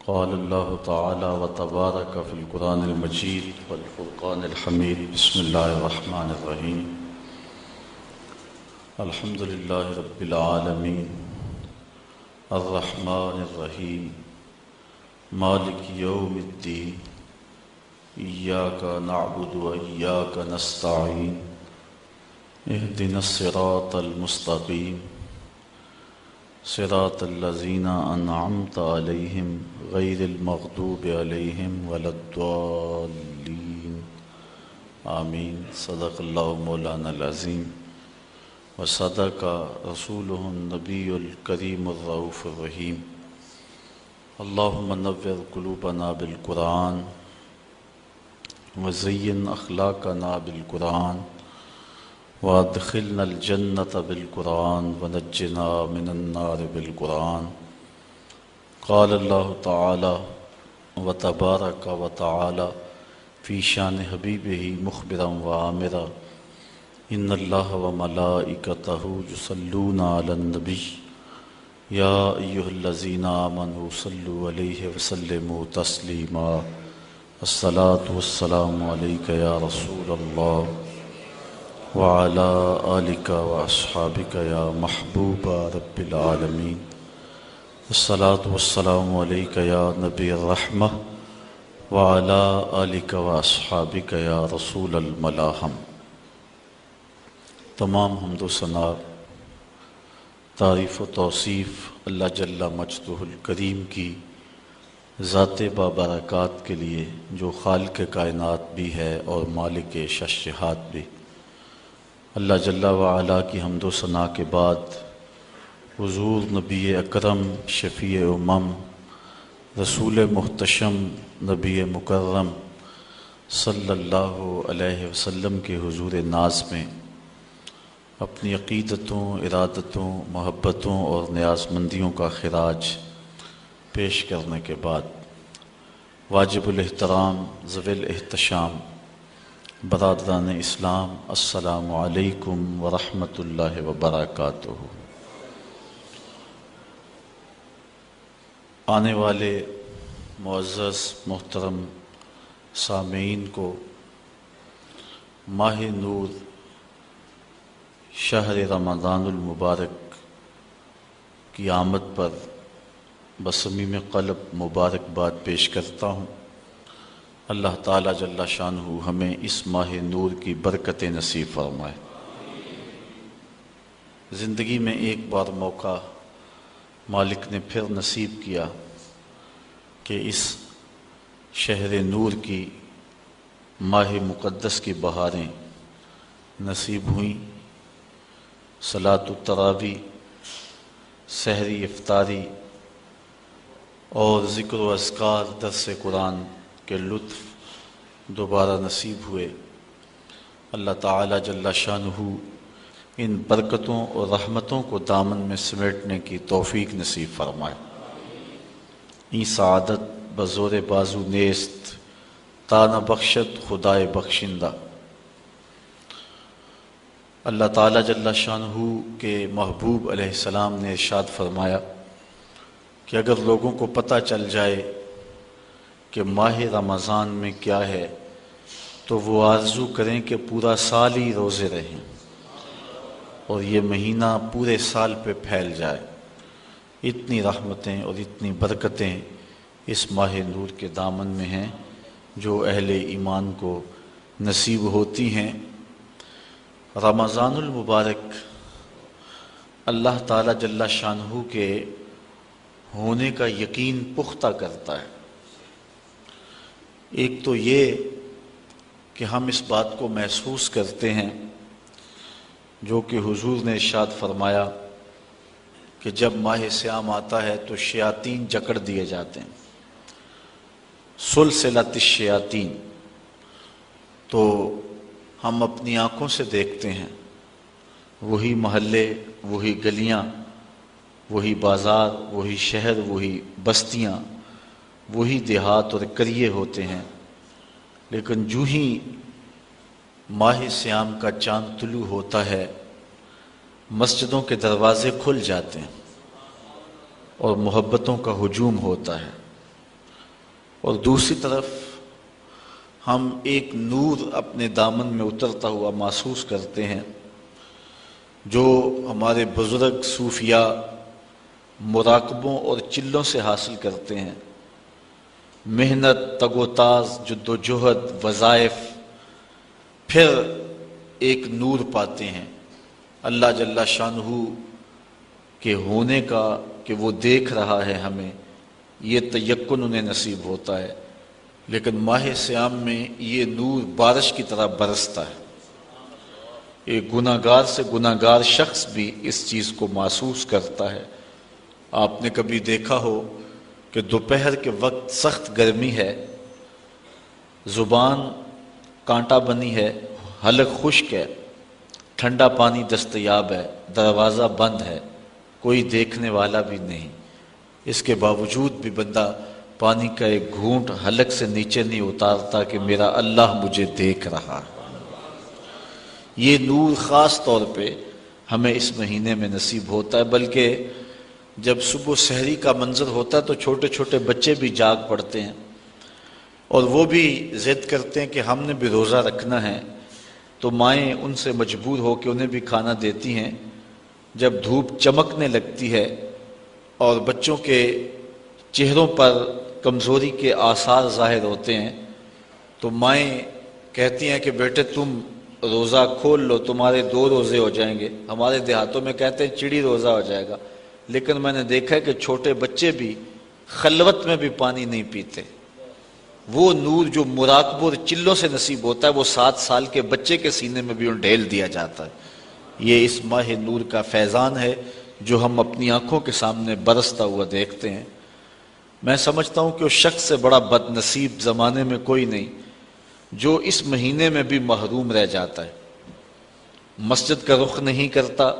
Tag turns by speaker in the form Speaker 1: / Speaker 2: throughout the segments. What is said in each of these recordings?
Speaker 1: قال الله تعالى وتبارك في القرآن المجيد والفرقان الحميد. بسم الله الرحمن الرحيم. الحمد لله رب العالمين الرحمن الرحيم مالك يوم الدين إياك نعبد وإياك نستعين اهدنا الصراط المستقيم صراط الذين أنعمت عليهم غير المغضوب عليهم ولا الضالين آمين. صدق الله مولانا العظيم وصدق رسوله النبي الكريم الرؤوف الرحيم. اللهم نور قلوبنا بالقرآن وزين أخلاقنا بالقرآن وادخلنا الجنة بالقرآن ونجنا من النار بالقرآن. قال الله تعالى وتبارك وتعالى في شان حبيبه مخبرا وآمرا إن الله وملائكته يصلون على النبي يا أيها الذين آمنوا صلوا عليه وسلموا تسليما. الصلاة والسلام عليك يا رسول الله وعلى آلك وأصحابك يا محبوب رب العالمين. الصلاة والسلام عليك يا نبي الرحمة وعلى آلك وأصحابك يا رسول الملاحم. تمام حمد و ثنا، تعریف و توصیف اللہ جل مجدہ الکریم کی ذات بابرکات کے لیے جو خالق کائنات بھی ہے اور مالک ششہات بھی. اللہ جل وعلا کی حمد و ثنا کے بعد حضور نبی اکرم شفیع امم رسول محتشم نبی مکرم صلی اللہ علیہ وسلم کے حضور ناز میں اپنی عقیدتوں، ارادتوں، محبتوں اور نیاز مندیوں کا خراج پیش کرنے کے بعد واجب الاحترام ذوی الاحتشام برادران اسلام، السلام علیکم ورحمۃ اللہ وبرکاتہ. آنے والے معزز محترم سامعین کو ماہ نور شہر رمضان المبارک کی آمد پر بصمیم قلب مبارکباد پیش کرتا ہوں. اللہ تعالیٰ جل شانہ ہمیں اس ماہ نور کی برکتیں نصیب فرمائے. زندگی میں ایک بار موقع مالک نے پھر نصیب کیا کہ اس شہر نور کی ماہ مقدس کی بہاریں نصیب ہوئیں. صلاۃ التراویح، سحری افطاری اور ذکر و اذکار، درس قرآن کے لطف دوبارہ نصیب ہوئے. اللہ تعالیٰ جل شانہ ان برکتوں اور رحمتوں کو دامن میں سمیٹنے کی توفیق نصیب فرمائے. این سعادت بزور بازو نیست تا نہ بخشد خدائے بخشندہ. اللہ تعالیٰ جل شانہ کے محبوب علیہ السلام نے ارشاد فرمایا کہ اگر لوگوں کو پتہ چل جائے کہ ماہ رمضان میں کیا ہے تو وہ آرزو کریں کہ پورا سال ہی روزے رہیں اور یہ مہینہ پورے سال پہ پھیل جائے. اتنی رحمتیں اور اتنی برکتیں اس ماہ نور کے دامن میں ہیں جو اہل ایمان کو نصیب ہوتی ہیں. رمضان المبارک اللہ تعالیٰ جل شانہ کے ہونے کا یقین پختہ کرتا ہے. ایک تو یہ کہ ہم اس بات کو محسوس کرتے ہیں جو کہ حضور نے ارشاد فرمایا کہ جب ماہ صیام آتا ہے تو شیاطین جکڑ دیے جاتے ہیں. سلسلۃ الشیاطین. تو ہم اپنی آنکھوں سے دیکھتے ہیں وہی محلے، وہی گلیاں، وہی بازار، وہی شہر، وہی بستیاں، وہی دیہات اور قریے ہوتے ہیں. لیکن جو ہی ماہ صیام کا چاند طلوع ہوتا ہے مسجدوں کے دروازے کھل جاتے ہیں اور محبتوں کا ہجوم ہوتا ہے. اور دوسری طرف ہم ایک نور اپنے دامن میں اترتا ہوا محسوس کرتے ہیں جو ہمارے بزرگ صوفیاء مراقبوں اور چلوں سے حاصل کرتے ہیں، محنت، تگ و تاز، جد و جہد، وظائف، پھر ایک نور پاتے ہیں اللہ جل شانہ کے ہونے کا، کہ وہ دیکھ رہا ہے ہمیں، یہ تیقن انہیں نصیب ہوتا ہے۔ لیکن ماہ صیام میں یہ نور بارش کی طرح برستا ہے، ایک گناہ گار سے گناہ گار شخص بھی اس چیز کو محسوس کرتا ہے۔ آپ نے کبھی دیکھا ہو کہ دوپہر کے وقت سخت گرمی ہے، زبان کانٹا بنی ہے، حلق خشک ہے، ٹھنڈا پانی دستیاب ہے، دروازہ بند ہے، کوئی دیکھنے والا بھی نہیں، اس کے باوجود بھی بندہ پانی کا ایک گھونٹ حلق سے نیچے نہیں اتارتا کہ میرا اللہ مجھے دیکھ رہا ہے۔ یہ نور خاص طور پہ ہمیں اس مہینے میں نصیب ہوتا ہے، بلکہ جب صبح سحری کا منظر ہوتا ہے تو چھوٹے چھوٹے بچے بھی جاگ پڑتے ہیں اور وہ بھی ضد کرتے ہیں کہ ہم نے بھی روزہ رکھنا ہے، تو مائیں ان سے مجبور ہو کے انہیں بھی کھانا دیتی ہیں۔ جب دھوپ چمکنے لگتی ہے اور بچوں کے چہروں پر کمزوری کے آثار ظاہر ہوتے ہیں تو مائیں کہتی ہیں کہ بیٹے تم روزہ کھول لو، تمہارے 2 روزے ہو جائیں گے۔ ہمارے دیہاتوں میں کہتے ہیں چڑی روزہ ہو جائے گا، لیکن میں نے دیکھا ہے کہ چھوٹے بچے بھی خلوت میں بھی پانی نہیں پیتے۔ وہ نور جو مراقبوں اور چلوں سے نصیب ہوتا ہے وہ 7 سال کے بچے کے سینے میں بھی ڈھیل دیا جاتا ہے۔ یہ اس ماہ نور کا فیضان ہے جو ہم اپنی آنکھوں کے سامنے برستا ہوا دیکھتے ہیں۔ میں سمجھتا ہوں کہ اس شخص سے بڑا بد نصیب زمانے میں کوئی نہیں جو اس مہینے میں بھی محروم رہ جاتا ہے، مسجد کا رخ نہیں کرتا،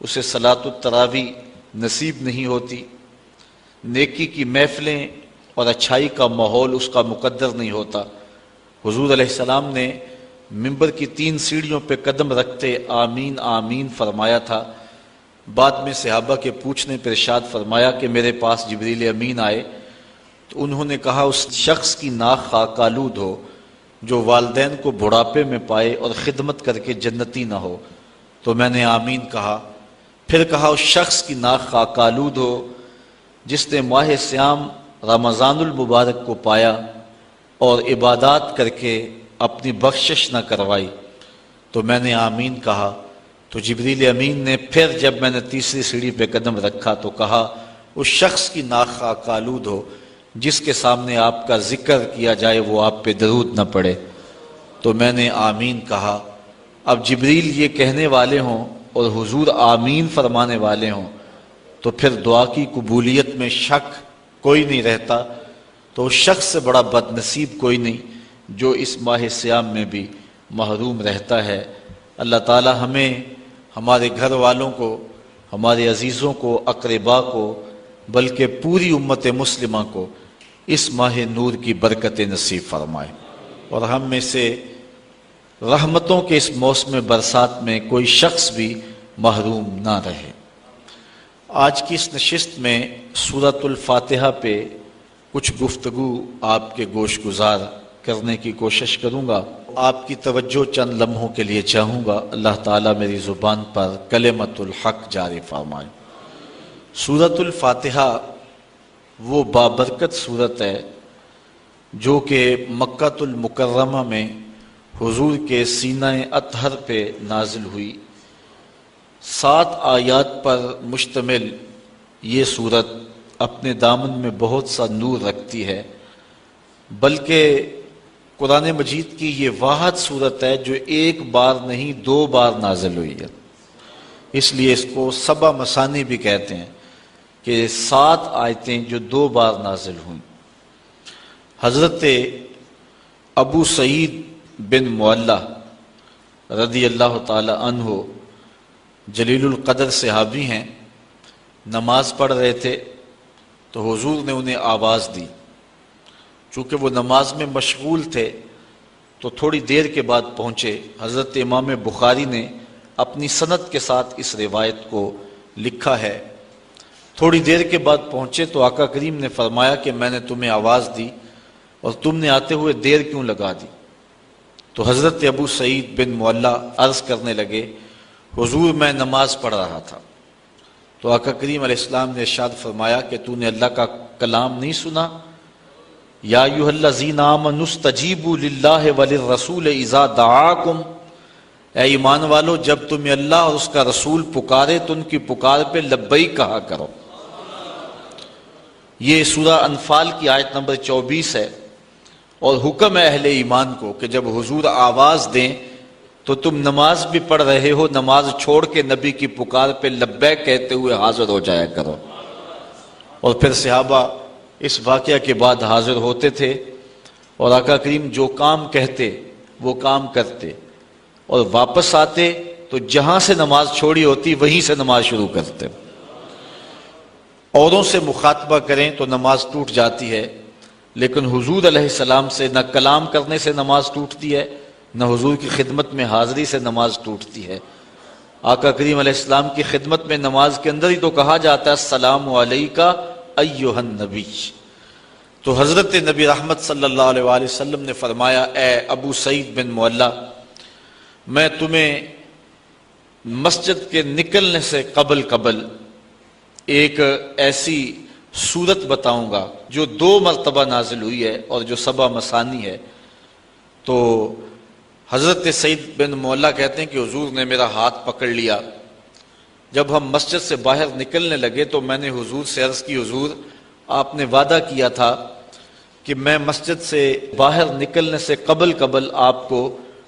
Speaker 1: اسے صلاۃ التراویح نصیب نہیں ہوتی، نیکی کی محفلیں اور اچھائی کا ماحول اس کا مقدر نہیں ہوتا۔ حضور علیہ السلام نے منبر کی 3 سیڑھیوں پہ قدم رکھتے آمین آمین فرمایا تھا۔ بعد میں صحابہ کے پوچھنے پر ارشاد فرمایا کہ میرے پاس جبریل امین آئے تو انہوں نے کہا اس شخص کی ناک خاک آلود ہو جو والدین کو بڑھاپے میں پائے اور خدمت کر کے جنتی نہ ہو، تو میں نے آمین کہا۔ پھر کہا اس شخص کی ناک خاک آلود ہو جس نے ماہ صیام رمضان المبارک کو پایا اور عبادات کر کے اپنی بخشش نہ کروائی، تو میں نے آمین کہا۔ تو جبریل امین نے پھر جب میں نے 3ری سیڑھی پہ قدم رکھا تو کہا اس شخص کی ناک خاک آلود ہو جس کے سامنے آپ کا ذکر کیا جائے وہ آپ پہ درود نہ پڑے، تو میں نے آمین کہا۔ اب جبریل یہ کہنے والے ہوں اور حضور آمین فرمانے والے ہوں تو پھر دعا کی قبولیت میں شک کوئی نہیں رہتا، تو اس شخص سے بڑا بد نصیب کوئی نہیں جو اس ماہ صیام میں بھی محروم رہتا ہے۔ اللہ تعالی ہمیں، ہمارے گھر والوں کو، ہمارے عزیزوں کو، اقربا کو، بلکہ پوری امت مسلمہ کو اس ماہ نور کی برکت نصیب فرمائے اور ہم میں سے رحمتوں کے اس موسم برسات میں کوئی شخص بھی محروم نہ رہے۔ آج کی اس نشست میں سورۃ الفاتحہ پہ کچھ گفتگو آپ کے گوش گزار کرنے کی کوشش کروں گا۔ آپ کی توجہ چند لمحوں کے لیے چاہوں گا، اللہ تعالیٰ میری زبان پر کلمۃ الحق جاری فرمائے۔ سورۃ الفاتحہ وہ بابرکت سورت ہے جو کہ مکہ المکرمہ میں حضور کے سینہ اطہر پہ نازل ہوئی۔ 7 آیات پر مشتمل یہ سورت اپنے دامن میں بہت سا نور رکھتی ہے، بلکہ قرآن مجید کی یہ واحد سورت ہے جو 1 بار نہیں 2 بار نازل ہوئی ہے، اس لیے اس کو 7 مثانی بھی کہتے ہیں کہ 7 آیتیں جو 2 بار نازل ہوئیں۔ حضرت ابو سعید بن معلہ رضی اللہ تعالی عنہ جلیل القدر صحابی ہیں، نماز پڑھ رہے تھے تو حضور نے انہیں آواز دی۔ چونکہ وہ نماز میں مشغول تھے تو تھوڑی دیر کے بعد پہنچے۔ حضرت امام بخاری نے اپنی سند کے ساتھ اس روایت کو لکھا ہے۔ تھوڑی دیر کے بعد پہنچے تو آقا کریم نے فرمایا کہ میں نے تمہیں آواز دی اور تم نے آتے ہوئے دیر کیوں لگا دی؟ تو حضرت ابو سعید بن معلّہ عرض کرنے لگے حضور میں نماز پڑھ رہا تھا تو آقا کریم علیہ السلام نے ارشاد فرمایا کہ تو نے اللہ کا کلام نہیں سنا؟ یا ایھا الذین آمنوا استجیبوا للہ وللرسول اذا دعاکم، اے ایمان والو جب تمہیں اللہ اور اس کا رسول پکارے تو ان کی پکار پہ لبیک کہا کرو۔ یہ سورہ انفال کی آیت نمبر 24 ہے، اور حکم ہے اہل ایمان کو کہ جب حضور آواز دیں تو تم نماز بھی پڑھ رہے ہو، نماز چھوڑ کے نبی کی پکار پہ لبیک کہتے ہوئے حاضر ہو جایا کرو۔ اور پھر صحابہ اس واقعہ کے بعد حاضر ہوتے تھے اور آقا کریم جو کام کہتے وہ کام کرتے، اور واپس آتے تو جہاں سے نماز چھوڑی ہوتی وہیں سے نماز شروع کرتے۔ اوروں سے مخاطبہ کریں تو نماز ٹوٹ جاتی ہے، لیکن حضور علیہ السلام سے نہ کلام کرنے سے نماز ٹوٹتی ہے، نہ حضور کی خدمت میں حاضری سے نماز ٹوٹتی ہے۔ آقا کریم علیہ السلام کی خدمت میں نماز کے اندر ہی تو کہا جاتا ہے السلام علیکہ ایھا النبی۔ تو حضرت نبی رحمت صلی اللہ علیہ وآلہ وسلم نے فرمایا اے ابو سعید بن معلّہ، میں تمہیں مسجد کے نکلنے سے قبل ایک ایسی سورت بتاؤں گا جو 2 مرتبہ نازل ہوئی ہے اور جو 7 مثانی ہے۔ تو حضرت سعید بن معلّہ کہتے ہیں کہ حضور نے میرا ہاتھ پکڑ لیا، جب ہم مسجد سے باہر نکلنے لگے تو میں نے حضور سے عرض کی حضور آپ نے وعدہ کیا تھا کہ میں مسجد سے باہر نکلنے سے قبل آپ کو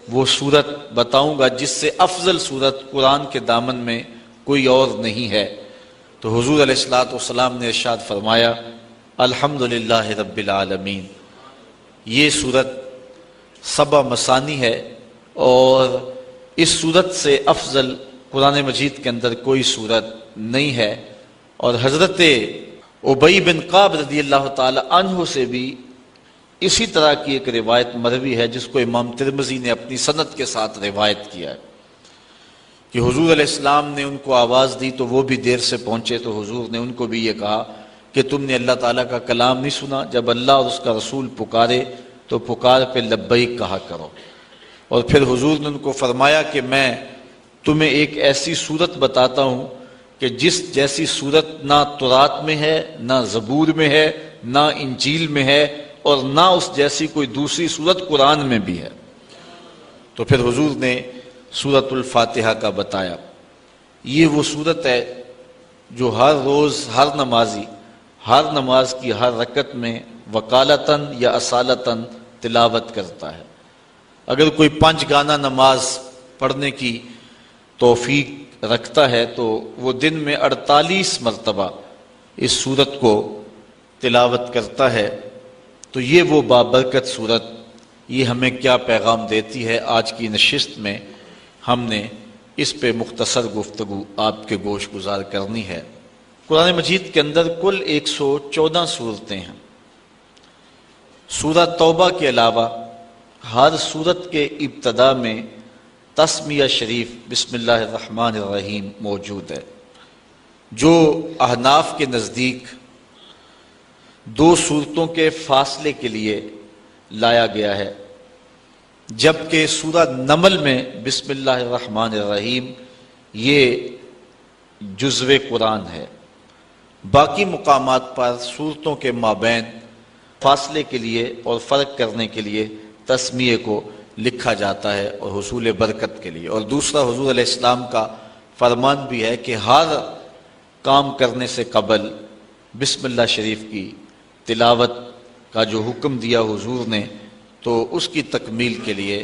Speaker 1: وہ سورت بتاؤں گا جس سے افضل سورت قرآن کے دامن میں کوئی اور نہیں ہے۔ تو حضور علیہ الصلوۃ والسلام نے ارشاد فرمایا الحمدللہ رب العالمین۔ یہ سورت 7 مثانی ہے، اور اس سورت سے افضل قرآن مجید کے اندر کوئی سورت نہیں ہے۔ اور حضرت ابی بن کعب رضی اللہ تعالی عنہ سے بھی اسی طرح کی ایک روایت مروی ہے جس کو امام ترمذی نے اپنی سند کے ساتھ روایت کیا ہے کہ حضور علیہ السلام نے ان کو آواز دی تو وہ بھی دیر سے پہنچے، تو حضور نے ان کو بھی یہ کہا کہ تم نے اللہ تعالیٰ کا کلام نہیں سنا؟ جب اللہ اور اس کا رسول پکارے تو پکار پہ لبیک کہا کرو۔ اور پھر حضور نے ان کو فرمایا کہ میں تمہیں ایک ایسی صورت بتاتا ہوں کہ جس جیسی صورت نہ تورات میں ہے، نہ زبور میں ہے، نہ انجیل میں ہے، اور نہ اس جیسی کوئی دوسری صورت قرآن میں بھی ہے۔ تو پھر حضور نے سورۃ الفاتحہ کا بتایا۔ یہ وہ صورت ہے جو ہر روز ہر نمازی ہر نماز کی ہر رکعت میں وکالتاً یا اصالتاً تلاوت کرتا ہے۔ اگر کوئی 5 گانا نماز پڑھنے کی توفیق رکھتا ہے تو وہ دن میں 48 مرتبہ اس سورت کو تلاوت کرتا ہے۔ تو یہ وہ بابرکت سورت، یہ ہمیں کیا پیغام دیتی ہے؟ آج کی نشست میں ہم نے اس پہ مختصر گفتگو آپ کے گوش گزار کرنی ہے۔ قرآن مجید کے اندر کل 114 صورتیں ہیں۔ سورہ توبہ کے علاوہ ہر سورت کے ابتدا میں تسمیہ شریف بسم اللہ الرحمن الرحیم موجود ہے، جو احناف کے نزدیک 2 سورتوں کے فاصلے کے لیے لایا گیا ہے، جبکہ سورہ نمل میں بسم اللہ الرحمن الرحیم یہ جزو قرآن ہے۔ باقی مقامات پر صورتوں کے مابین فاصلے کے لیے اور فرق کرنے کے لیے تسمیہ کو لکھا جاتا ہے اور حصول برکت کے لیے۔ اور دوسرا حضور علیہ السلام کا فرمان بھی ہے کہ ہر کام کرنے سے قبل بسم اللہ شریف کی تلاوت کا جو حکم دیا حضور نے، تو اس کی تکمیل کے لیے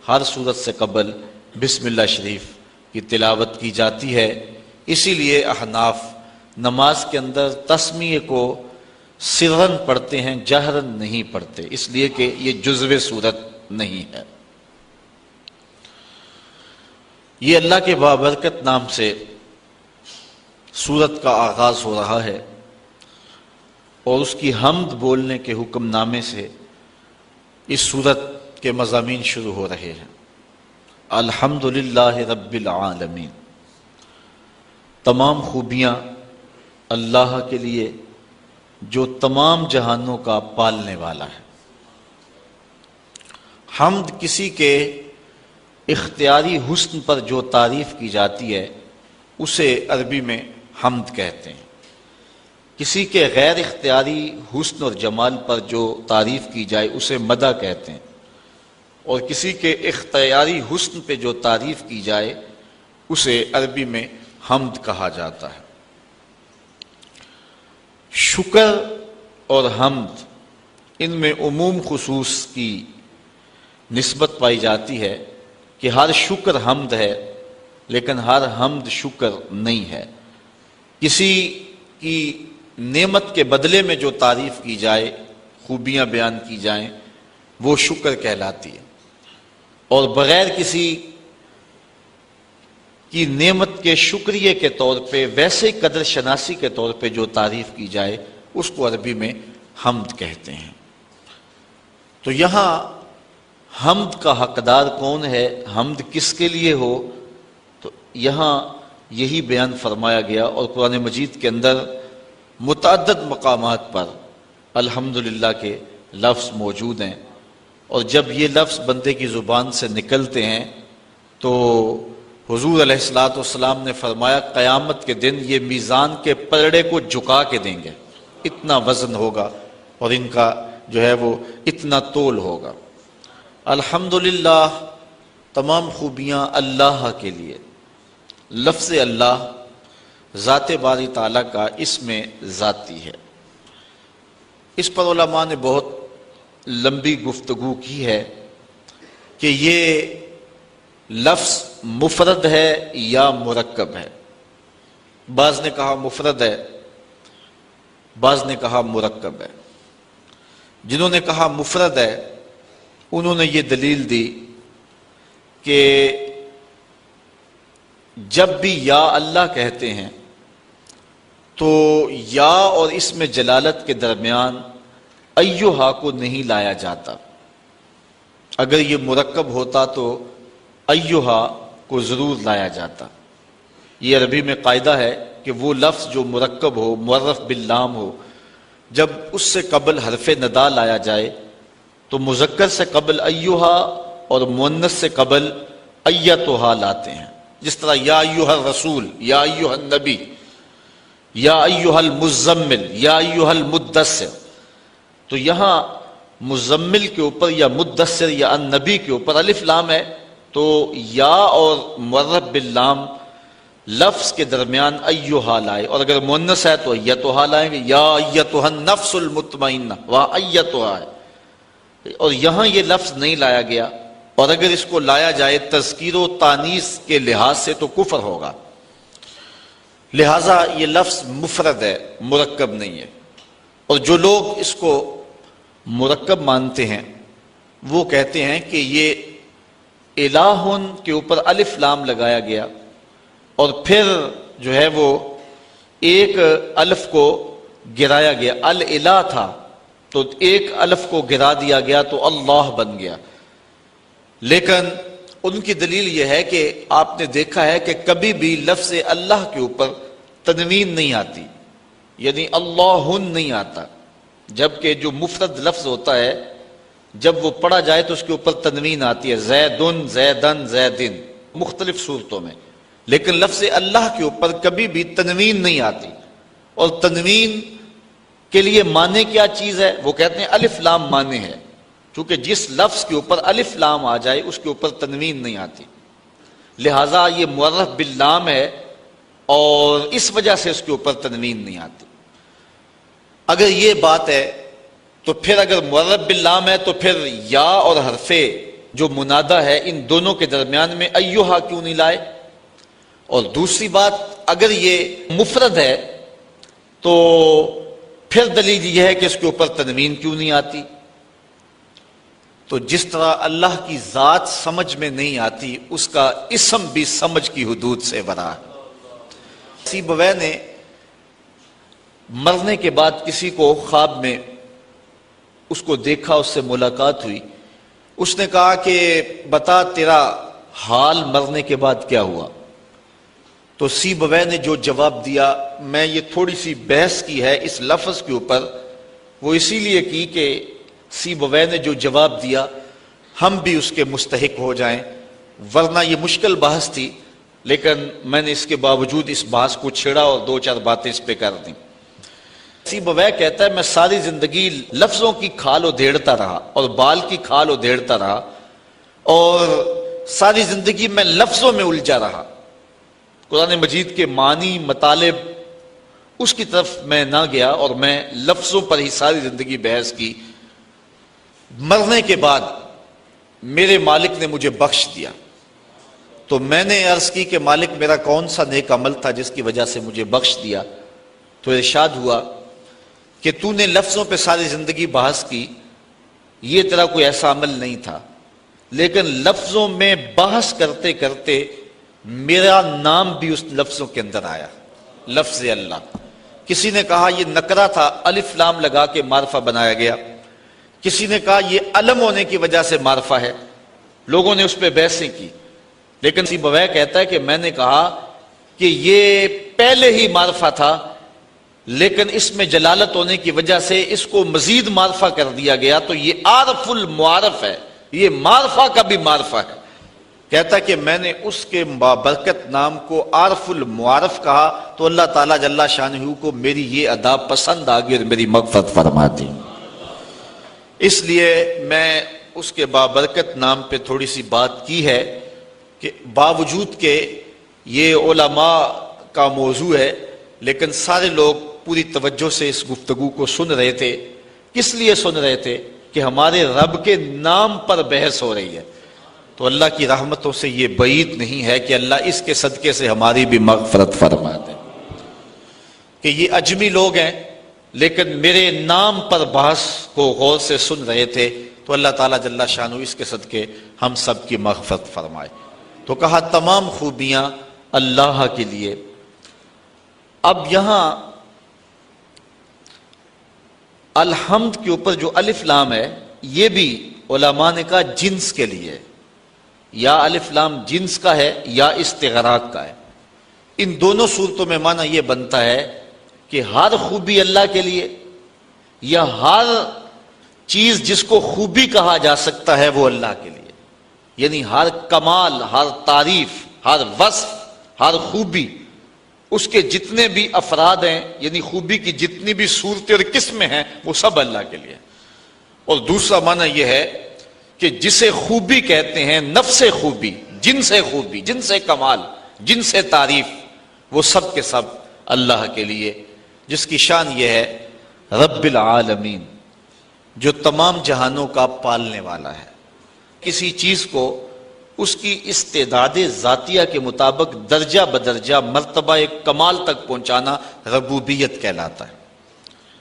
Speaker 1: ہر صورت سے قبل بسم اللہ شریف کی تلاوت کی جاتی ہے۔ اسی لیے احناف نماز کے اندر تسمیہ کو سرن پڑھتے ہیں، جہرن نہیں پڑھتے، اس لیے کہ یہ جزو صورت نہیں ہے۔ یہ اللہ کے بابرکت نام سے سورت کا آغاز ہو رہا ہے، اور اس کی حمد بولنے کے حکم نامے سے اس سورت کے مضامین شروع ہو رہے ہیں۔ الحمدللہ رب العالمین، تمام خوبیاں اللہ کے لیے جو تمام جہانوں کا پالنے والا ہے۔ حمد کسی کے اختیاری حسن پر جو تعریف کی جاتی ہے اسے عربی میں حمد کہتے ہیں۔ کسی کے غیر اختیاری حسن اور جمال پر جو تعریف کی جائے اسے مدح کہتے ہیں، اور کسی کے اختیاری حسن پہ جو تعریف کی جائے اسے عربی میں حمد کہا جاتا ہے۔ شکر اور حمد ان میں عموم خصوص کی نسبت پائی جاتی ہے کہ ہر شکر حمد ہے لیکن ہر حمد شکر نہیں ہے۔ کسی کی نعمت کے بدلے میں جو تعریف کی جائے، خوبیاں بیان کی جائیں، وہ شکر کہلاتی ہے، اور بغیر کسی کی نعمت کے شکریہ کے طور پہ ویسے قدر شناسی کے طور پہ جو تعریف کی جائے اس کو عربی میں حمد کہتے ہیں۔ تو یہاں حمد کا حقدار کون ہے، حمد کس کے لیے ہو، تو یہاں یہی بیان فرمایا گیا، اور قرآن مجید کے اندر متعدد مقامات پر الحمدللہ کے لفظ موجود ہیں، اور جب یہ لفظ بندے کی زبان سے نکلتے ہیں تو حضور علیہ السلام نے فرمایا قیامت کے دن یہ میزان کے پلڑے کو جھکا کے دیں گے، اتنا وزن ہوگا اور ان کا جو ہے وہ اتنا تول ہوگا۔ الحمدللہ تمام خوبیاں اللہ کے لیے۔ لفظ اللہ ذات باری تعالیٰ کا اس میں ذاتی ہے۔ اس پر علماء نے بہت لمبی گفتگو کی ہے کہ یہ لفظ مفرد ہے یا مرکب ہے۔ بعض نے کہا مفرد ہے، بعض نے کہا مرکب ہے۔ جنہوں نے کہا مفرد ہے انہوں نے یہ دلیل دی کہ جب بھی یا اللہ کہتے ہیں تو یا اور اس میں جلالت کے درمیان ایہا کو نہیں لایا جاتا۔ اگر یہ مرکب ہوتا تو ایہا کو ضرور لایا جاتا۔ یہ عربی میں قاعدہ ہے کہ وہ لفظ جو مرکب ہو، معرف باللام ہو، جب اس سے قبل حرف ندا لایا جائے تو مذکر سے قبل ایہا اور مؤنث سے قبل ایتھا لاتے ہیں۔ جس طرح یا ایہا الرسول، یا ایہا النبی، یا ایہا المزمل، یا ایہا المدثر، تو یہاں مزمل کے اوپر یا مدثر یا النبی کے اوپر الف لام ہے، تو یا اور معرف باللام لفظ کے درمیان ایہا لائے، اور اگر مؤنث ہے تو ایتھا لائیں گے، یا ایتھا النفس المطمئنہ، وہاں ایتھا ہے، اور یہاں یہ لفظ نہیں لایا گیا، اور اگر اس کو لایا جائے تذکیر و تانیث کے لحاظ سے تو کفر ہوگا، لہٰذا یہ لفظ مفرد ہے، مرکب نہیں ہے۔ اور جو لوگ اس کو مرکب مانتے ہیں وہ کہتے ہیں کہ یہ الہن کے اوپر الف لام لگایا گیا، اور پھر جو ہے وہ ایک الف کو گرایا گیا، الہ تھا تو ایک الف کو گرا دیا گیا تو اللہ بن گیا۔ لیکن ان کی دلیل یہ ہے کہ آپ نے دیکھا ہے کہ کبھی بھی لفظ اللہ کے اوپر تنوین نہیں آتی، یعنی اللہن نہیں آتا، جبکہ جو مفرد لفظ ہوتا ہے جب وہ پڑھا جائے تو اس کے اوپر تنوین آتی ہے، زیدن، زیدن، زیدن، مختلف صورتوں میں، لیکن لفظ اللہ کے اوپر کبھی بھی تنوین نہیں آتی۔ اور تنوین کے لیے معنی کیا چیز ہے؟ وہ کہتے ہیں الف لام معنی ہے، کیونکہ جس لفظ کے اوپر الف لام آ جائے اس کے اوپر تنوین نہیں آتی، لہٰذا یہ معرف باللام ہے اور اس وجہ سے اس کے اوپر تنوین نہیں آتی۔ اگر یہ بات ہے تو پھر اگر معرف باللام ہے تو پھر یا اور حرف جو منادہ ہے ان دونوں کے درمیان میں ایہا کیوں نہیں لائے؟ اور دوسری بات، اگر یہ مفرد ہے تو پھر دلیل یہ ہے کہ اس کے اوپر تنوین کیوں نہیں آتی؟ تو جس طرح اللہ کی ذات سمجھ میں نہیں آتی، اس کا اسم بھی سمجھ کی حدود سے ورا ہے۔ سیبویہ نے مرنے کے بعد کسی کو خواب میں اس کو دیکھا، اس سے ملاقات ہوئی، اس نے کہا کہ بتا تیرا حال مرنے کے بعد کیا ہوا؟ تو سیبویہ نے جو جواب دیا، میں یہ تھوڑی سی بحث کی ہے اس لفظ کے اوپر، وہ اسی لیے کی کہ سیبویہ نے جو جواب دیا
Speaker 2: ہم بھی اس کے مستحق ہو جائیں، ورنہ یہ مشکل بحث تھی، لیکن میں نے اس کے باوجود اس بحث کو چھیڑا اور دو چار باتیں اس پہ کر دیں۔ نصیب وے کہتا ہے میں ساری زندگی لفظوں کی کھال ادھیڑتا رہا اور بال کی کھال ادھیڑتا رہا، اور ساری زندگی میں لفظوں میں الجھا رہا، قرآن مجید کے معنی مطالب اس کی طرف میں نہ گیا اور میں لفظوں پر ہی ساری زندگی بحث کی۔ مرنے کے بعد میرے مالک نے مجھے بخش دیا، تو میں نے عرض کی کہ مالک میرا کون سا نیک عمل تھا جس کی وجہ سے مجھے بخش دیا؟ تو ارشاد ہوا کہ تو نے لفظوں پہ ساری زندگی بحث کی، یہ تیرا کوئی ایسا عمل نہیں تھا، لیکن لفظوں میں بحث کرتے کرتے میرا نام بھی اس لفظوں کے اندر آیا، لفظ اللہ۔ کسی نے کہا یہ نکرہ تھا، الف لام لگا کے معرفہ بنایا گیا، کسی نے کہا یہ علم ہونے کی وجہ سے معرفہ ہے، لوگوں نے اس پہ بحثیں کی، لیکن نصیب وے کہتا ہے کہ میں نے کہا کہ یہ پہلے ہی معرفہ تھا، لیکن اس میں جلالت ہونے کی وجہ سے اس کو مزید معرفہ کر دیا گیا، تو یہ عارف المعارف ہے، یہ معرفہ کا بھی معرفہ ہے۔ کہتا کہ میں نے اس کے بابرکت نام کو عارف المعارف کہا، تو اللہ تعالیٰ جل شانہ کو میری یہ ادا پسند آ گئی اور میری مغفرت فرما دی۔ اس لیے میں اس کے بابرکت نام پہ تھوڑی سی بات کی ہے کہ باوجود کہ یہ علماء کا موضوع ہے، لیکن سارے لوگ پوری توجہ سے اس گفتگو کو سن رہے تھے۔ کس لیے سن رہے تھے؟ کہ ہمارے رب کے نام پر بحث ہو رہی ہے، تو اللہ کی رحمتوں سے یہ بعید نہیں ہے کہ اللہ اس کے صدقے سے ہماری بھی مغفرت فرما دے کہ یہ اجمی لوگ ہیں لیکن میرے نام پر بحث کو غور سے سن رہے تھے، تو اللہ تعالیٰ جل شانہ اس کے صدقے ہم سب کی مغفرت فرمائے۔ تو کہا تمام خوبیاں اللہ کے لیے۔ اب یہاں الحمد کے اوپر جو الف لام ہے، یہ بھی علماء نے کہا جنس کے لیے، یا الف لام جنس کا ہے یا استغراق کا ہے۔ ان دونوں صورتوں میں معنی یہ بنتا ہے کہ ہر خوبی اللہ کے لیے، یا ہر چیز جس کو خوبی کہا جا سکتا ہے وہ اللہ کے لیے، یعنی ہر کمال، ہر تعریف، ہر وصف، ہر خوبی، اس کے جتنے بھی افراد ہیں، یعنی خوبی کی جتنی بھی صورتیں اور قسمیں ہیں، وہ سب اللہ کے لیے۔ اور دوسرا معنی یہ ہے کہ جسے خوبی کہتے ہیں، نفس خوبی، جنس خوبی، جنس کمال، جنس تعریف، وہ سب کے سب اللہ کے لیے، جس کی شان یہ ہے رب العالمین، جو تمام جہانوں کا پالنے والا ہے۔ کسی چیز کو اس کی استعداد ذاتیہ کے مطابق درجہ بدرجہ مرتبہ کمال تک پہنچانا ربوبیت کہلاتا ہے،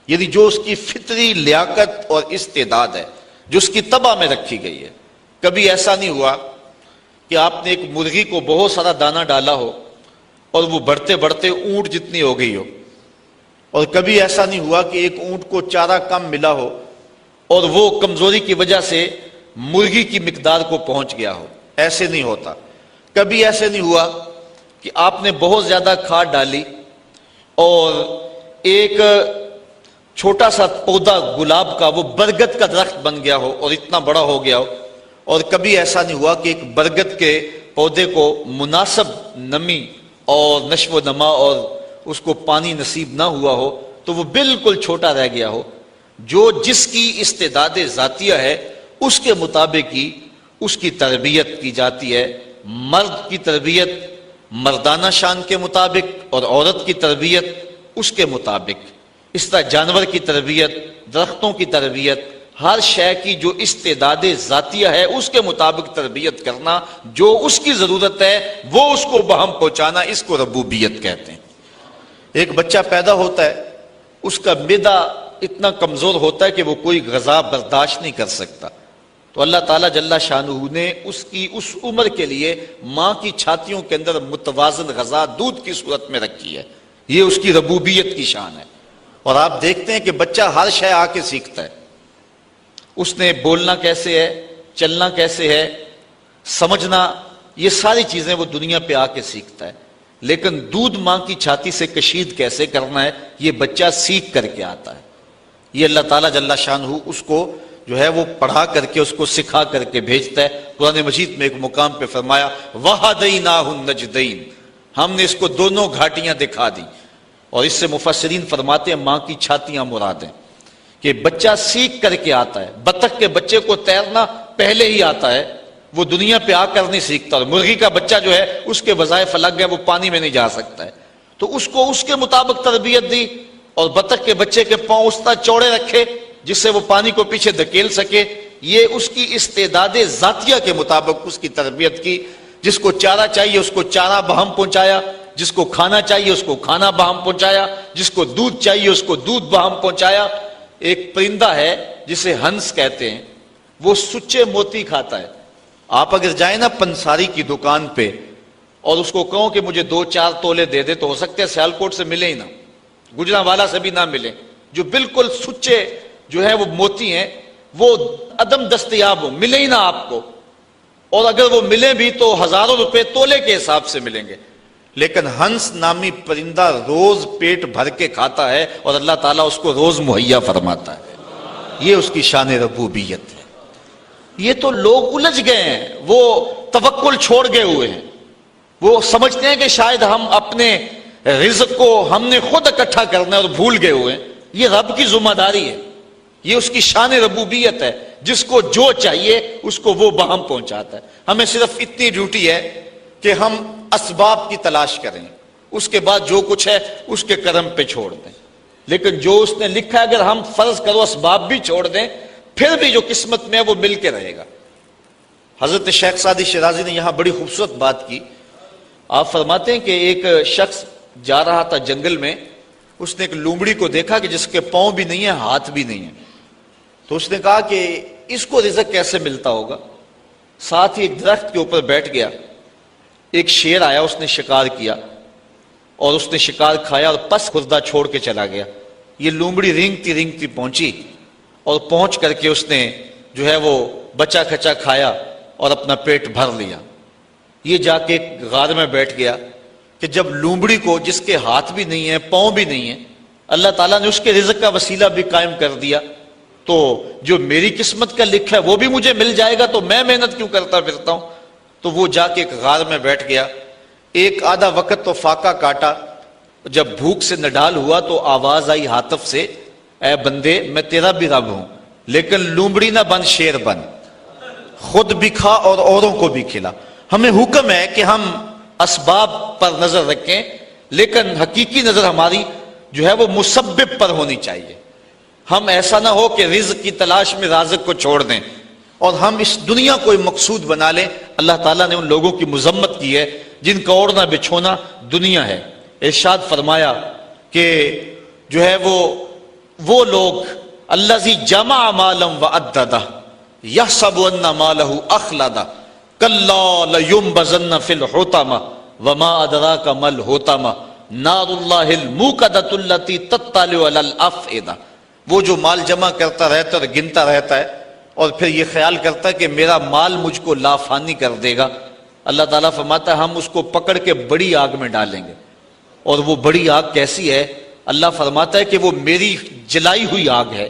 Speaker 2: یعنی جو اس کی فطری لیاقت اور استعداد ہے، جو اس کی طبع میں رکھی گئی ہے۔ کبھی ایسا نہیں ہوا کہ آپ نے ایک مرغی کو بہت سارا دانہ ڈالا ہو اور وہ بڑھتے بڑھتے اونٹ جتنی ہو گئی ہو، اور کبھی ایسا نہیں ہوا کہ ایک اونٹ کو چارہ کم ملا ہو اور وہ کمزوری کی وجہ سے مرغی کی مقدار کو پہنچ گیا ہو، ایسے نہیں ہوتا۔ کبھی ایسے نہیں ہوا کہ آپ نے بہت زیادہ کھاد ڈالی اور ایک چھوٹا سا پودا گلاب کا وہ برگد کا درخت بن گیا ہو اور اتنا بڑا ہو گیا ہو، اور کبھی ایسا نہیں ہوا کہ ایک برگد کے پودے کو مناسب نمی اور نشو و نما اور اس کو پانی نصیب نہ ہوا ہو تو وہ بالکل چھوٹا رہ گیا ہو۔ جو جس کی استعداد ذاتیہ ہے اس کے مطابق ہی اس کی تربیت کی جاتی ہے۔ مرد کی تربیت مردانہ شان کے مطابق اور عورت کی تربیت اس کے مطابق، اس طرح جانور کی تربیت، درختوں کی تربیت، ہر شے کی جو استعداد ذاتیہ ہے اس کے مطابق تربیت کرنا، جو اس کی ضرورت ہے وہ اس کو بہم پہنچانا، اس کو ربوبیت کہتے ہیں۔ ایک بچہ پیدا ہوتا ہے، اس کا معدہ اتنا کمزور ہوتا ہے کہ وہ کوئی غذا برداشت نہیں کر سکتا، تو اللہ تعالیٰ جل شانہ نے اس کی اس عمر کے لیے ماں کی چھاتیوں کے اندر متوازن غذا دودھ کی صورت میں رکھی ہے۔ یہ اس کی ربوبیت کی شان ہے۔ اور آپ دیکھتے ہیں کہ بچہ ہر شے آ کے سیکھتا ہے، اس نے بولنا کیسے ہے، چلنا کیسے ہے، سمجھنا، یہ ساری چیزیں وہ دنیا پہ آ کے سیکھتا ہے، لیکن دودھ ماں کی چھاتی سے کشید کیسے کرنا ہے یہ بچہ سیکھ کر کے آتا ہے۔ یہ اللہ تعالیٰ جل شانہ اس کو جو ہے وہ پڑھا کر کے اس کو سکھا کر کے بھیجتا ہے۔ قرآن مجید میں ایک مقام پہ فرمایا وَهَدَيْنَاهُ النَّجْدَيْنِ، ہم نے اس کو دونوں گھاٹیاں دکھا دی۔ اور اس سے مفسرین فرماتے ہیں ماں کی چھاتیاں مراد ہیں کہ بچہ سیکھ کر کے آتا ہے۔ بطخ کے بچے کو تیرنا پہلے ہی آتا ہے، وہ دنیا پہ آ کر نہیں سیکھتا۔ اور مرغی کا بچہ جو ہے اس کے وظائف الگ ہے، وہ پانی میں نہیں جا سکتا ہے، تو اس کو اس کے مطابق تربیت دی۔ اور بطخ کے بچے کے پاؤں اس طرح چوڑے رکھے جس سے وہ پانی کو پیچھے دھکیل سکے، یہ اس کی استعداد ذاتیہ کے مطابق اس کی تربیت کی۔ جس کو چارہ چاہیے اس کو چارہ بہم پہنچایا، جس کو کھانا چاہیے اس کو کھانا بہم پہنچایا، جس کو دودھ چاہیے اس کو دودھ بہم پہنچایا۔ ایک پرندہ ہے جسے ہنس کہتے ہیں، وہ سچے موتی کھاتا ہے۔ آپ اگر جائیں نا پنساری کی دکان پہ اور اس کو کہو کہ مجھے 2-4 تولے دے دے، تو ہو سکتا ہے سیالکوٹ سے ملے ہی نہ، گجرانوالہ سے بھی نہ ملے۔ جو بالکل سچے جو ہے وہ موتی ہیں وہ عدم دستیاب ہو، ملے ہی نہ آپ کو، اور اگر وہ ملے بھی تو ہزاروں روپے تولے کے حساب سے ملیں گے۔ لیکن ہنس نامی پرندہ روز پیٹ بھر کے کھاتا ہے اور اللہ تعالیٰ اس کو روز مہیا فرماتا ہے۔ یہ اس کی شان ربوبیت ہے۔ یہ تو لوگ الجھ گئے ہیں، وہ توکل چھوڑ گئے ہوئے ہیں، وہ سمجھتے ہیں کہ شاید ہم اپنے رزق کو ہم نے خود اکٹھا کرنا ہے اور بھول گئے ہوئے ہیں۔ یہ رب کی ذمہ داری ہے، یہ اس کی شان ربوبیت ہے، جس کو جو چاہیے اس کو وہ بہم پہنچاتا ہے۔ ہمیں صرف اتنی ڈیوٹی ہے کہ ہم اسباب کی تلاش کریں، اس کے بعد جو کچھ ہے اس کے کرم پہ چھوڑ دیں۔ لیکن جو اس نے لکھا ہے اگر ہم فرض کرو اسباب بھی چھوڑ دیں، پھر بھی جو قسمت میں ہے وہ مل کے رہے گا۔ حضرت شیخ سعدی شیرازی نے یہاں بڑی خوبصورت بات کی۔ آپ فرماتے ہیں کہ ایک شخص جا رہا تھا جنگل میں، اس نے ایک لومڑی کو دیکھا کہ جس کے پاؤں بھی نہیں ہیں ہاتھ بھی نہیں ہیں، تو اس نے کہا کہ اس کو رزق کیسے ملتا ہوگا۔ ساتھ ہی ایک درخت کے اوپر بیٹھ گیا، ایک شیر آیا، اس نے شکار کیا اور اس نے شکار کھایا اور پس خوردہ چھوڑ کے چلا گیا۔ یہ لومڑی رینگتی رینگتی پہنچی اور پہنچ کر کے اس نے جو ہے وہ بچا کھچا کھایا اور اپنا پیٹ بھر لیا۔ یہ جا کے ایک غار میں بیٹھ گیا کہ جب لومڑی کو جس کے ہاتھ بھی نہیں ہیں پاؤں بھی نہیں ہیں اللہ تعالیٰ نے اس کے رزق کا وسیلہ بھی قائم کر دیا، تو جو میری قسمت کا لکھا ہے وہ بھی مجھے مل جائے گا، تو میں محنت کیوں کرتا پھرتا ہوں۔ تو وہ جا کے ایک غار میں بیٹھ گیا، ایک آدھا وقت تو فاقہ کاٹا، جب بھوک سے نڈال ہوا تو آواز آئی ہاتف سے، اے بندے میں تیرا بھی رب ہوں، لیکن لومڑی نہ بن شیر بن، خود بھی کھا اور اوروں کو بھی کھلا۔ ہمیں حکم ہے کہ ہم اسباب پر نظر رکھیں، لیکن حقیقی نظر ہماری جو ہے وہ مسبب پر ہونی چاہیے۔ ہم ایسا نہ ہو کہ رزق کی تلاش میں رازق کو چھوڑ دیں اور ہم اس دنیا کو مقصود بنا لیں۔ اللہ تعالیٰ نے ان لوگوں کی مذمت کی ہے جن کا اوڑھنا بچھونا دنیا ہے۔ ارشاد فرمایا کہ جو ہے وہ لوگ الذی جمع مالا وعددہ یحسب ان مالہ اخلدہ کلا لینبذن فی الحطمہ وما ادراک ما الحطمہ نار اللہ الموقدۃ التی تطلع علی الافئدہ۔ وہ جو مال جمع کرتا رہتا ہے اور گنتا رہتا ہے اور پھر یہ خیال کرتا ہے کہ میرا مال مجھ کو لافانی کر دے گا، اللہ تعالیٰ فرماتا ہے ہم اس کو پکڑ کے بڑی آگ میں ڈالیں گے۔ اور وہ بڑی آگ کیسی ہے؟ اللہ فرماتا ہے کہ وہ میری جلائی ہوئی آگ ہے،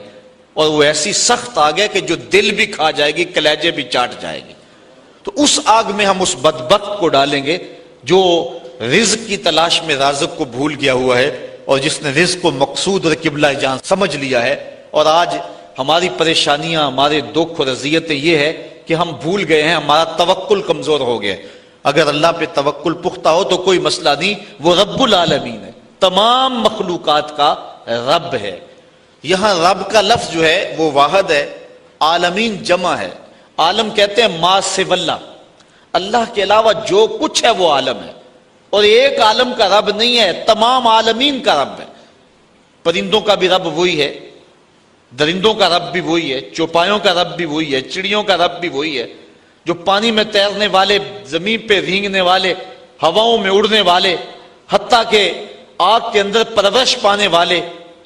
Speaker 2: اور وہ ایسی سخت آگ ہے کہ جو دل بھی کھا جائے گی، کلیجے بھی چاٹ جائے گی۔ تو اس آگ میں ہم اس بدبخت کو ڈالیں گے جو رزق کی تلاش میں رازق کو بھول گیا ہوا ہے، اور جس نے رزق کو مقصود اور قبلہ جان سمجھ لیا ہے۔ اور آج ہماری پریشانیاں، ہمارے دکھ اور اذیتیں یہ ہے کہ ہم بھول گئے ہیں، ہمارا توکل کمزور ہو گیا۔ اگر اللہ پہ توکل پختہ ہو تو کوئی مسئلہ نہیں، وہ رب العالمین ہے، تمام مخلوقات کا رب ہے۔ یہاں رب کا لفظ جو ہے وہ واحد ہے، عالمین جمع ہے۔ عالم کہتے ہیں ما سوی اللہ، اللہ کے علاوہ جو کچھ ہے وہ عالم ہے، اور ایک عالم کا رب نہیں ہے، تمام عالمین کا رب ہے۔ پرندوں کا بھی رب وہی ہے، درندوں کا رب بھی وہی ہے، چوپایوں کا رب بھی وہی ہے، چڑیوں کا رب بھی وہی ہے، جو پانی میں تیرنے والے، زمین پہ رینگنے والے، ہواؤں میں اڑنے والے، حتیٰ کہ آگ کے اندر پرورش پانے والے،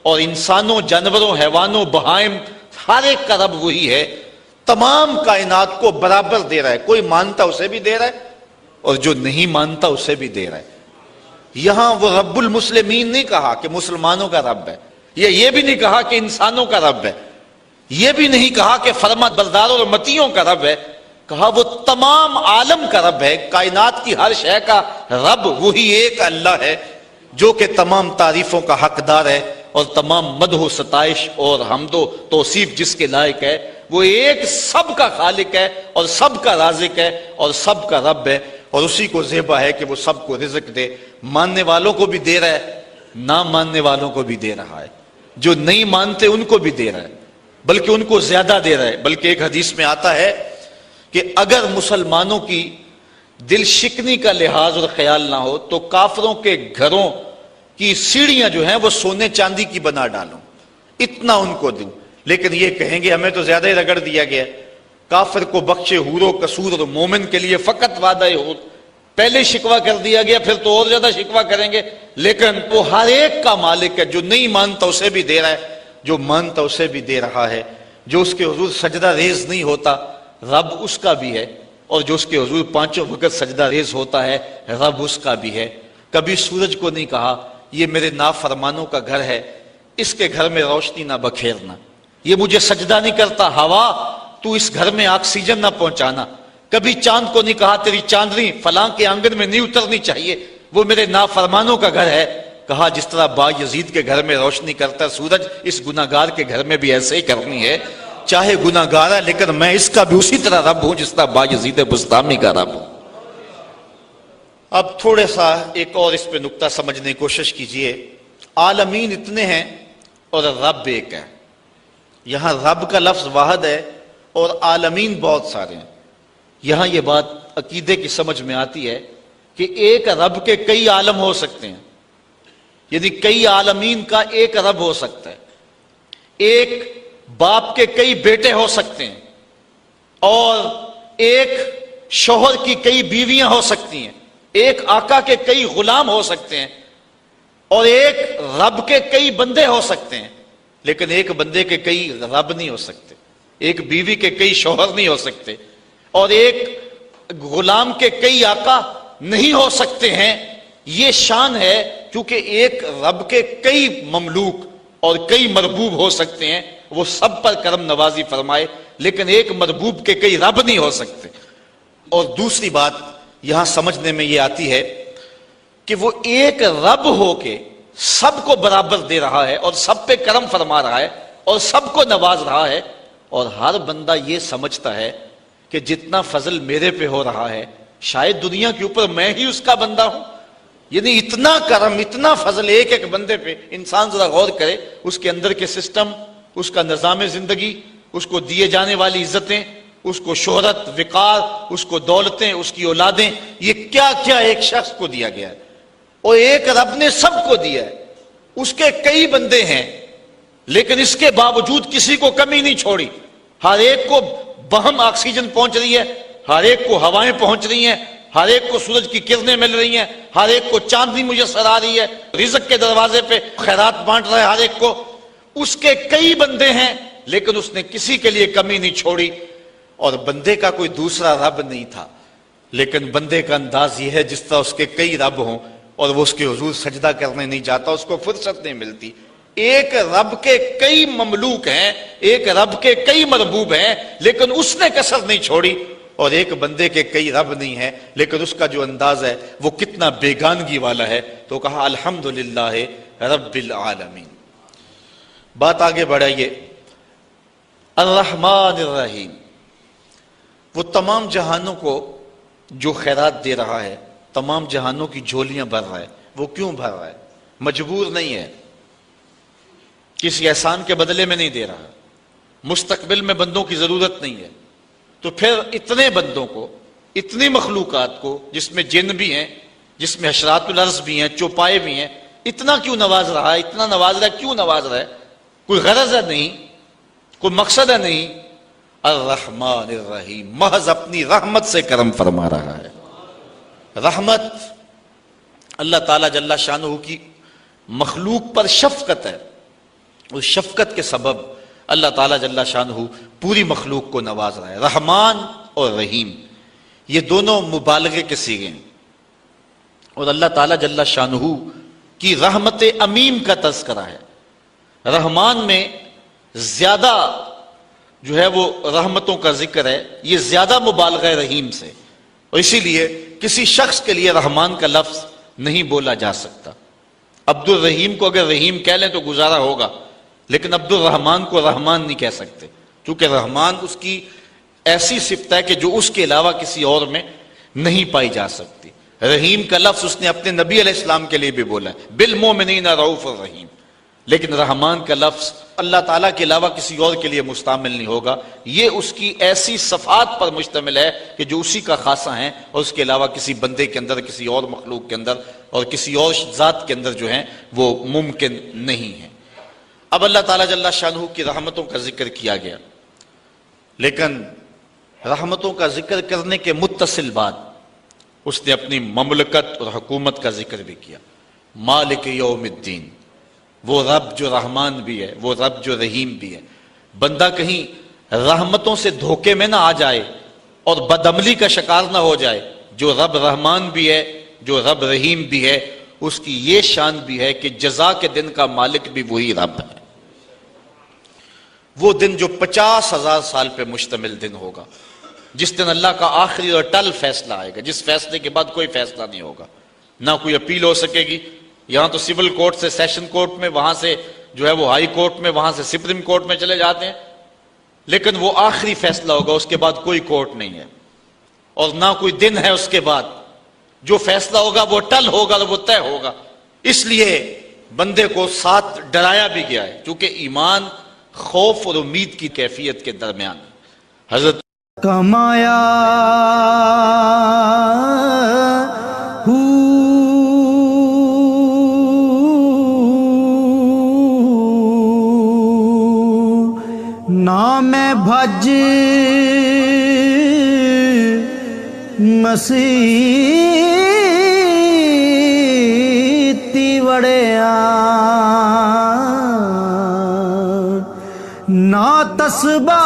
Speaker 2: اور انسانوں، جانوروں، حیوانوں، بہائم، ہر ایک کا رب وہی ہے۔ تمام کائنات کو برابر دے رہا ہے، کوئی مانتا اسے بھی دے رہا ہے اور جو نہیں مانتا اسے بھی دے رہا ہے۔ یہاں وہ رب المسلمین نہیں کہا کہ مسلمانوں کا رب ہے، یہ بھی نہیں کہا کہ انسانوں کا رب ہے، یہ بھی نہیں کہا کہ فرما برداروں اور متیوں کا رب ہے، کہا وہ تمام عالم کا رب ہے، کائنات کی ہر شے کا رب وہی ایک اللہ ہے جو کہ تمام تعریفوں کا حقدار ہے اور تمام مدح و ستائش اور حمد و توصیف جس کے لائق ہے، وہ ایک سب کا خالق ہے اور سب کا رازق ہے اور سب کا رب ہے، اور اسی کو زیبا ہے کہ وہ سب کو رزق دے، ماننے والوں کو بھی دے رہا ہے، نہ ماننے والوں کو بھی دے رہا ہے، جو نہیں مانتے ان کو بھی دے رہا ہے، بلکہ ان کو زیادہ دے رہا ہے۔ بلکہ ایک حدیث میں آتا ہے کہ اگر مسلمانوں کی دل شکنی کا لحاظ اور خیال نہ ہو تو کافروں کے گھروں کی سیڑھیاں جو ہیں وہ سونے چاندی کی بنا ڈالوں، اتنا ان کو دوں، لیکن یہ کہیں گے ہمیں تو زیادہ ہی رگڑ دیا گیا، کافر کو بخشے حور و قصور اور مومن کے لیے فقط وعدہ حور، پہلے شکوہ کر دیا گیا پھر تو اور زیادہ شکوہ کریں گے، لیکن وہ ہر ایک کا مالک ہے، جو نہیں مانتا اسے بھی دے رہا ہے، جو مانتا اسے بھی دے رہا ہے، جو اس کے حضور سجدہ ریز نہیں ہوتا رب اس کا بھی ہے، اور جو اس کے حضور پانچوں وقت سجدہ ریز ہوتا ہے رب اس کا بھی ہے۔ کبھی سورج کو نہیں کہا یہ میرے نافرمانوں کا گھر ہے، اس کے گھر میں روشنی نہ بکھیرنا، یہ مجھے سجدہ نہیں کرتا، ہوا تو اس گھر میں آکسیجن نہ پہنچانا۔ کبھی چاند کو نہیں کہا تیری چاندنی فلاں کے آنگن میں نہیں اترنی چاہیے، وہ میرے نافرمانوں کا گھر ہے۔ کہا جس طرح با یزید کے گھر میں روشنی کرتا ہے سورج، اس گناہگار کے گھر میں بھی ایسے ہی کرنی ہے، چاہے گناہگار ہے لیکن میں اس کا بھی اسی طرح رب ہوں جس طرح با یزید بستامی کا رب ہوں۔ اب تھوڑا سا ایک اور اس پہ نکتہ سمجھنے کی کوشش کیجئے، عالمین اتنے ہیں اور رب ایک ہے، یہاں رب کا لفظ واحد ہے اور عالمین بہت سارے ہیں۔ یہاں یہ بات عقیدے کی سمجھ میں آتی ہے کہ ایک رب کے کئی عالم ہو سکتے ہیں، یعنی کئی عالمین کا ایک رب ہو سکتا ہے، ایک باپ کے کئی بیٹے ہو سکتے ہیں، اور ایک شوہر کی کئی بیویاں ہو سکتی ہیں، ایک آقا کے کئی غلام ہو سکتے ہیں، اور ایک رب کے کئی بندے ہو سکتے ہیں، لیکن ایک بندے کے کئی رب نہیں ہو سکتے، ایک بیوی کے کئی شوہر نہیں ہو سکتے، اور ایک غلام کے کئی آقا نہیں ہو سکتے ہیں۔ یہ شان ہے کیونکہ ایک رب کے کئی مملوک اور کئی مربوب ہو سکتے ہیں، وہ سب پر کرم نوازی فرمائے، لیکن ایک مربوب کے کئی رب نہیں ہو سکتے۔ اور دوسری بات یہاں سمجھنے میں یہ آتی ہے کہ وہ ایک رب ہو کے سب کو برابر دے رہا ہے اور سب پہ کرم فرما رہا ہے اور سب کو نواز رہا ہے، اور ہر بندہ یہ سمجھتا ہے کہ جتنا فضل میرے پہ ہو رہا ہے شاید دنیا کے اوپر میں ہی اس کا بندہ ہوں، یعنی اتنا کرم اتنا فضل ایک ایک بندے پہ۔ انسان ذرا غور کرے اس کے اندر کے سسٹم، اس کا نظام زندگی، اس کو دیے جانے والی عزتیں، اس کو شہرت، وقار، اس کو دولتیں، اس کی اولادیں، یہ کیا کیا ایک شخص کو دیا گیا ہے، اور ایک رب نے سب کو دیا ہے۔ اس کے کئی بندے ہیں لیکن اس کے باوجود کسی کو کمی نہیں چھوڑی، ہر ایک کو بہم آکسیجن پہنچ رہی ہے، ہر ایک کو ہوائیں پہنچ رہی ہیں، ہر ایک کو سورج کی کرنیں مل رہی ہیں، ہر ایک کو چاندنی میسر آ رہی ہے، رزق کے دروازے پہ خیرات بانٹ رہا ہے ہر ایک کو۔ اس کے کئی بندے ہیں لیکن اس نے کسی کے لیے کمی نہیں چھوڑی، اور بندے کا کوئی دوسرا رب نہیں تھا، لیکن بندے کا انداز یہ ہے جس طرح اس کے کئی رب ہوں اور وہ اس کے حضور سجدہ کرنے نہیں جاتا، اس کو فرصت نہیں ملتی۔ ایک رب کے کئی مملوک ہیں، ایک رب کے کئی مربوب ہیں، لیکن اس نے کسر نہیں چھوڑی، اور ایک بندے کے کئی رب نہیں ہیں لیکن اس کا جو انداز ہے وہ کتنا بیگانگی والا ہے۔ تو کہا الحمدللہ رب العالمین۔ بات آگے بڑھائیے، الرحمن الرحیم، وہ تمام جہانوں کو جو خیرات دے رہا ہے، تمام جہانوں کی جھولیاں بھر رہا ہے۔ وہ کیوں بھر رہا ہے؟ مجبور نہیں ہے، کسی احسان کے بدلے میں نہیں دے رہا، مستقبل میں بندوں کی ضرورت نہیں ہے، تو پھر اتنے بندوں کو، اتنی مخلوقات کو جس میں جن بھی ہیں، جس میں حشرات الارض بھی ہیں، چوپائے بھی ہیں، اتنا کیوں نواز رہا ہے؟ اتنا نواز رہا ہے، کیوں نواز رہا ہے؟ کوئی غرض ہے نہیں، کوئی مقصد ہے نہیں۔ الرحمن الرحیم، محض اپنی رحمت سے کرم فرما رہا ہے۔ رحمت اللہ تعالیٰ جل شانہ کی مخلوق پر شفقت ہے، اس شفقت کے سبب اللہ تعالیٰ جل شانہ پوری مخلوق کو نواز رہا ہے۔ رحمان اور رحیم یہ دونوں مبالغے کے صیغے ہیں، اور اللہ تعالیٰ جل شانہ کی رحمت عمیم کا تذکرہ ہے۔ رحمان میں زیادہ جو ہے وہ رحمتوں کا ذکر ہے، یہ زیادہ مبالغہ رحیم سے، اور اسی لیے کسی شخص کے لیے رحمان کا لفظ نہیں بولا جا سکتا۔ عبد الرحیم کو اگر رحیم کہہ لیں تو گزارا ہوگا، لیکن عبد الرحمان کو رحمان نہیں کہہ سکتے، کیونکہ رحمان اس کی ایسی صفت ہے کہ جو اس کے علاوہ کسی اور میں نہیں پائی جا سکتی۔ رحیم کا لفظ اس نے اپنے نبی علیہ السلام کے لیے بھی بولا ہے، بالمؤمنین رؤوف الرحیم، لیکن رحمان کا لفظ اللہ تعالیٰ کے علاوہ کسی اور کے لیے مستعمل نہیں ہوگا۔ یہ اس کی ایسی صفات پر مشتمل ہے کہ جو اسی کا خاصہ ہیں، اور اس کے علاوہ کسی بندے کے اندر، کسی اور مخلوق کے اندر، اور کسی اور ذات کے اندر جو ہیں وہ ممکن نہیں ہے۔ اب اللہ تعالیٰ جل شانہ کی رحمتوں کا ذکر کیا گیا، لیکن رحمتوں کا ذکر کرنے کے متصل بعد اس نے اپنی مملکت اور حکومت کا ذکر بھی کیا۔ مالک یوم الدین، وہ رب جو رحمان بھی ہے، وہ رب جو رحیم بھی ہے۔ بندہ کہیں رحمتوں سے دھوکے میں نہ آ جائے اور بدعملی کا شکار نہ ہو جائے۔ جو رب رحمان بھی ہے، جو رب رحیم بھی ہے، اس کی یہ شان بھی ہے کہ جزا کے دن کا مالک بھی وہی رب ہے۔ وہ دن جو 50,000 سال پہ مشتمل دن ہوگا، جس دن اللہ کا آخری اور ٹل فیصلہ آئے گا، جس فیصلے کے بعد کوئی فیصلہ نہیں ہوگا، نہ کوئی اپیل ہو سکے گی۔ یہاں تو سول کورٹ سے سیشن کورٹ میں، وہاں سے جو ہے وہ ہائی کورٹ میں، وہاں سے سپریم کورٹ میں چلے جاتے ہیں، لیکن وہ آخری فیصلہ ہوگا، اس کے بعد کوئی کورٹ نہیں ہے، اور نہ کوئی دن ہے اس کے بعد۔ جو فیصلہ ہوگا وہ ٹل ہوگا اور وہ طے ہوگا۔ اس لیے بندے کو ساتھ ڈرایا بھی گیا ہے، کیونکہ ایمان خوف اور امید کی کیفیت کے درمیان ہے۔ حضرت
Speaker 3: کمایا نام بھج مسیتی وڑیا نا تسبا